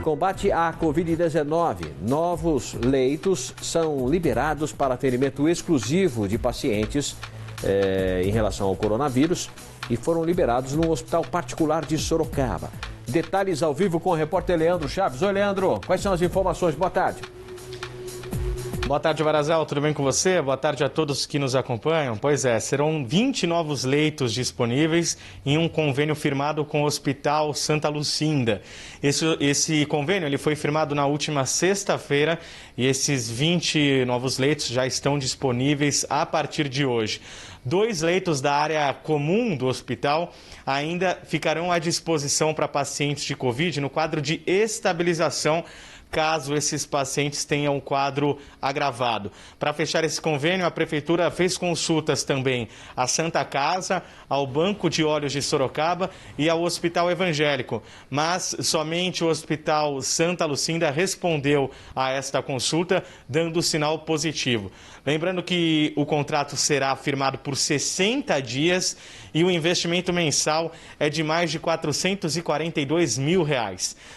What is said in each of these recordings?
combate à Covid-19, novos leitos são liberados para atendimento exclusivo de pacientes em relação ao coronavírus e foram liberados no hospital particular de Sorocaba. Detalhes ao vivo com o repórter Leandro Chaves. Oi, Leandro, quais são as informações? Boa tarde. Boa tarde, Varazal. Tudo bem com você? Boa tarde a todos que nos acompanham. Pois é, serão 20 novos leitos disponíveis em um convênio firmado com o Hospital Santa Lucinda. Esse convênio ele foi firmado na última sexta-feira e esses 20 novos leitos já estão disponíveis a partir de hoje. 2 leitos da área comum do hospital ainda ficarão à disposição para pacientes de Covid no quadro de estabilização, caso esses pacientes tenham um quadro agravado. Para fechar esse convênio, a Prefeitura fez consultas também à Santa Casa, ao Banco de Olhos de Sorocaba e ao Hospital Evangélico. Mas somente o Hospital Santa Lucinda respondeu a esta consulta, dando sinal positivo. Lembrando que o contrato será firmado por 60 dias e o investimento mensal é de mais de R$442 mil.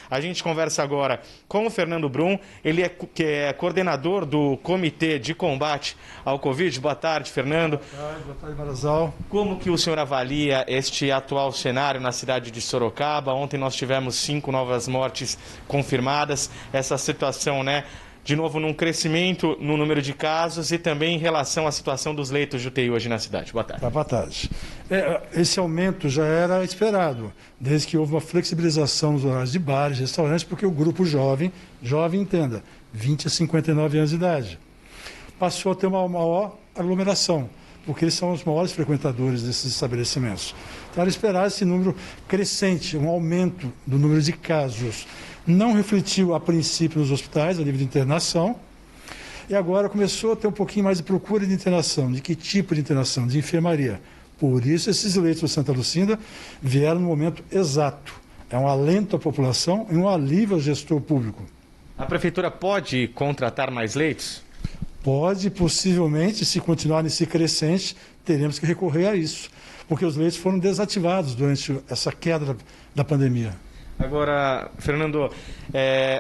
A gente conversa agora com o Fernando Brum, ele é coordenador do Comitê de Combate ao Covid. Boa tarde, Fernando. Boa tarde, Varazal. Como que o senhor avalia este atual cenário na cidade de Sorocaba? Ontem nós tivemos 5 novas mortes confirmadas. Essa situação, de novo, num crescimento no número de casos e também em relação à situação dos leitos de UTI hoje na cidade. Boa tarde. Boa tarde. Esse aumento já era esperado, desde que houve uma flexibilização nos horários de bares, restaurantes, porque o grupo jovem entenda, 20 a 59 anos de idade, passou a ter uma maior aglomeração, porque eles são os maiores frequentadores desses estabelecimentos. Então, era esperar esse número crescente, um aumento do número de casos. Não refletiu, a princípio, nos hospitais, a nível de internação, e agora começou a ter um pouquinho mais de procura de internação. De que tipo de internação? De enfermaria. Por isso, esses leitos do Santa Lucinda vieram no momento exato. É um alento à população e um alívio ao gestor público. A Prefeitura pode contratar mais leitos? Pode, possivelmente, se continuar nesse crescente, teremos que recorrer a isso, porque os leitos foram desativados durante essa queda da pandemia. Agora, Fernando,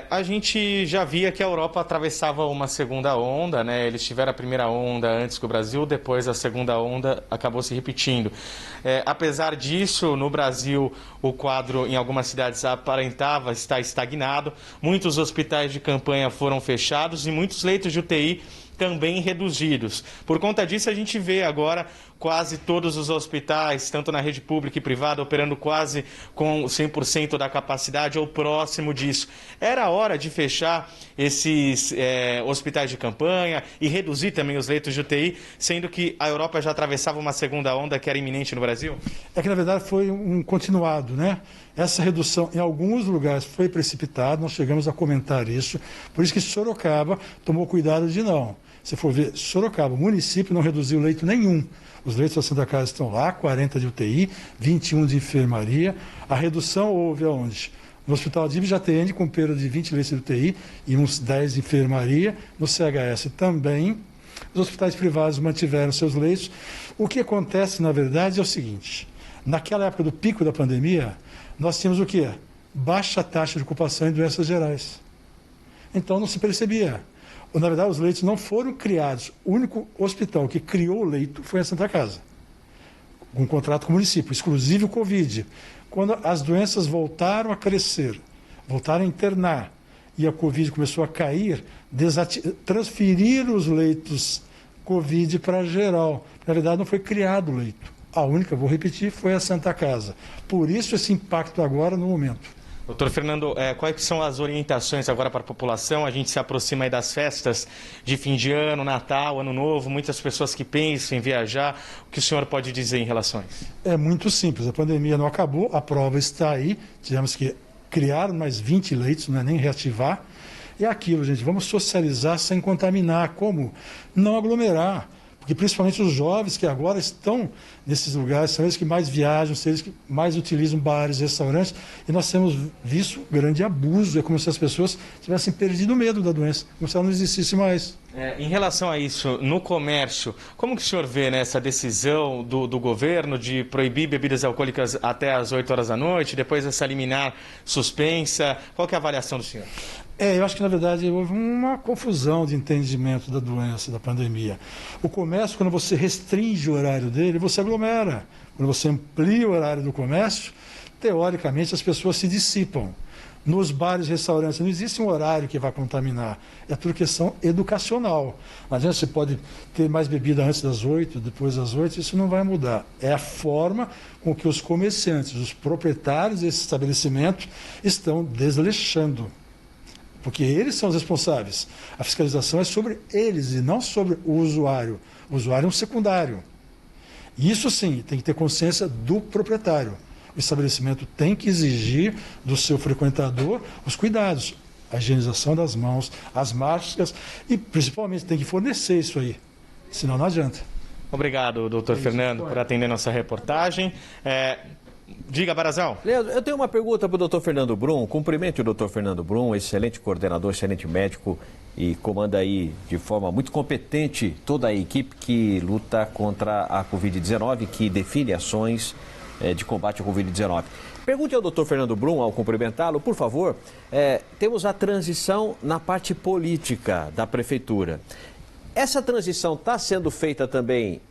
a gente já via que a Europa atravessava uma segunda onda, Eles tiveram a primeira onda antes que o Brasil, depois a segunda onda acabou se repetindo. Apesar disso, no Brasil, o quadro em algumas cidades aparentava estar estagnado, muitos hospitais de campanha foram fechados e muitos leitos de UTI também reduzidos. Por conta disso, a gente vê agora quase todos os hospitais, tanto na rede pública e privada, operando quase com 100% da capacidade ou próximo disso. Era hora de fechar esses hospitais de campanha e reduzir também os leitos de UTI, sendo que a Europa já atravessava uma segunda onda que era iminente no Brasil? É que, na verdade, foi um continuado, Essa redução, em alguns lugares, foi precipitada, nós chegamos a comentar isso, por isso que Sorocaba tomou cuidado de não. Se for ver, Sorocaba, o município não reduziu leito nenhum. Os leitos da Santa Casa estão lá, 40 de UTI, 21 de enfermaria. A redução houve aonde? No Hospital Adib Jatene, com perda de 20 leitos de UTI e uns 10 de enfermaria. No CHS também. Os hospitais privados mantiveram seus leitos. O que acontece, na verdade, é o seguinte. Naquela época do pico da pandemia, nós tínhamos o quê? Baixa taxa de ocupação em doenças gerais. Então, não se percebia. Na verdade, os leitos não foram criados. O único hospital que criou o leito foi a Santa Casa, com um contrato com o município, exclusivo Covid. Quando as doenças voltaram a crescer, voltaram a internar, e a Covid começou a cair, transferiram os leitos Covid para geral. Na verdade, não foi criado o leito. A única, vou repetir, foi a Santa Casa. Por isso esse impacto agora no momento. Doutor Fernando, quais são as orientações agora para a população? A gente se aproxima aí das festas de fim de ano, Natal, Ano Novo, muitas pessoas que pensam em viajar. O que o senhor pode dizer em relação a isso? É muito simples, a pandemia não acabou, a prova está aí, tivemos que criar mais 20 leitos, não é nem reativar. É aquilo, gente, vamos socializar sem contaminar. Como? Não aglomerar. Porque principalmente os jovens que agora estão nesses lugares, são eles que mais viajam, são eles que mais utilizam bares, restaurantes, e nós temos visto grande abuso, é como se as pessoas tivessem perdido o medo da doença, como se ela não existisse mais. Em relação a isso, no comércio, como que o senhor vê, né, essa decisão do governo de proibir bebidas alcoólicas até às 8 horas da noite, depois essa liminar suspensa? Qual que é a avaliação do senhor? Eu acho que, na verdade, houve uma confusão de entendimento da doença, da pandemia. O comércio, quando você restringe o horário dele, você aglomera. Quando você amplia o horário do comércio, teoricamente, as pessoas se dissipam. Nos bares e restaurantes não existe um horário que vai contaminar. É tudo questão educacional. Não adianta, você pode ter mais bebida antes das 8, depois das 8, isso não vai mudar. É a forma com que os comerciantes, os proprietários desse estabelecimento estão desleixando. Porque eles são os responsáveis. A fiscalização é sobre eles e não sobre o usuário. O usuário é um secundário. Isso sim, tem que ter consciência do proprietário. O estabelecimento tem que exigir do seu frequentador os cuidados, a higienização das mãos, as máscaras e principalmente tem que fornecer isso aí, senão não adianta. Obrigado, doutor Fernando, por atender nossa reportagem. Diga, Barazal. Leandro, eu tenho uma pergunta para o doutor Fernando Brum. Cumprimente o doutor Fernando Brum, excelente coordenador, excelente médico e comanda aí de forma muito competente toda a equipe que luta contra a Covid-19, que define ações de combate à Covid-19. Pergunte ao doutor Fernando Brum, ao cumprimentá-lo, por favor, temos a transição na parte política da prefeitura. Essa transição está sendo feita também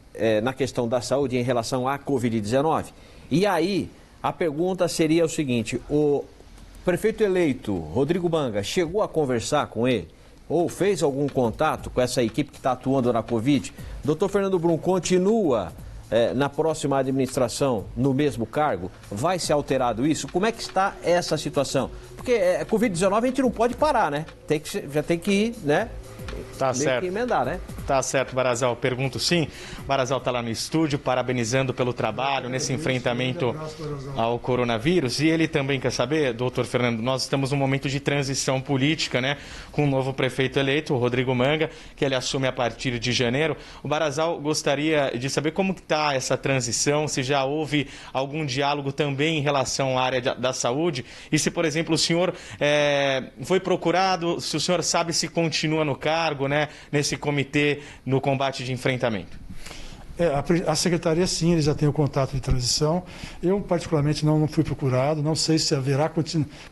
na questão da saúde em relação à Covid-19? E aí, a pergunta seria o seguinte, o prefeito eleito, Rodrigo Manga, chegou a conversar com ele? Ou fez algum contato com essa equipe que está atuando na Covid? Doutor Fernando Brum continua na próxima administração no mesmo cargo? Vai ser alterado isso? Como é que está essa situação? Porque a Covid-19 a gente não pode parar, né? Já tem que ir, né? Tá certo. Que emendar, né? Tá certo, Barazal. Pergunto sim. Barazal está lá no estúdio, parabenizando pelo trabalho nesse enfrentamento ao coronavírus. E ele também quer saber, doutor Fernando, nós estamos num momento de transição política, né? Com um novo prefeito eleito, o Rodrigo Manga, que ele assume a partir de janeiro. O Barazal gostaria de saber como está essa transição, se já houve algum diálogo também em relação à área da saúde e se, por exemplo, o senhor foi procurado, se o senhor sabe se continua no cargo, né, nesse comitê no combate de enfrentamento. A secretaria, sim, eles já têm o contato de transição. Eu, particularmente, não fui procurado, não sei se haverá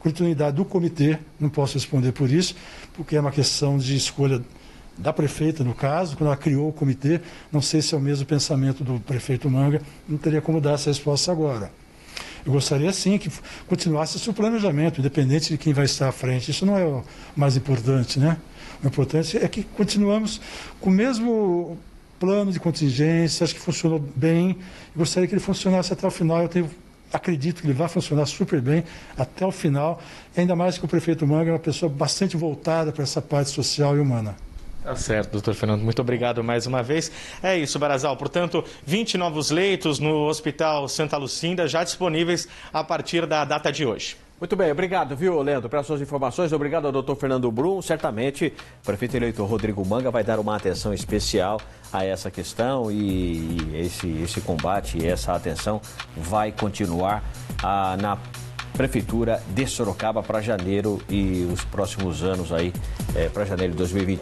continuidade do comitê, não posso responder por isso, porque é uma questão de escolha da prefeita, no caso, quando ela criou o comitê, não sei se é o mesmo pensamento do prefeito Manga, não teria como dar essa resposta agora. Eu gostaria, sim, que continuasse esse planejamento, independente de quem vai estar à frente. Isso não é o mais importante, né? O importante é que continuamos com o mesmo plano de contingência, acho que funcionou bem. Eu gostaria que ele funcionasse até o final. Acredito que ele vai funcionar super bem até o final, ainda mais que o prefeito Manga é uma pessoa bastante voltada para essa parte social e humana. Tá certo, doutor Fernando. Muito obrigado mais uma vez. É isso, Barazal. Portanto, 20 novos leitos no Hospital Santa Lucinda já disponíveis a partir da data de hoje. Muito bem, obrigado, viu, Leandro, pelas suas informações. Obrigado ao doutor Fernando Brum. Certamente, o prefeito eleito Rodrigo Manga vai dar uma atenção especial a essa questão e esse combate e essa atenção vai continuar na Prefeitura de Sorocaba para janeiro e os próximos anos aí, para janeiro de 2021.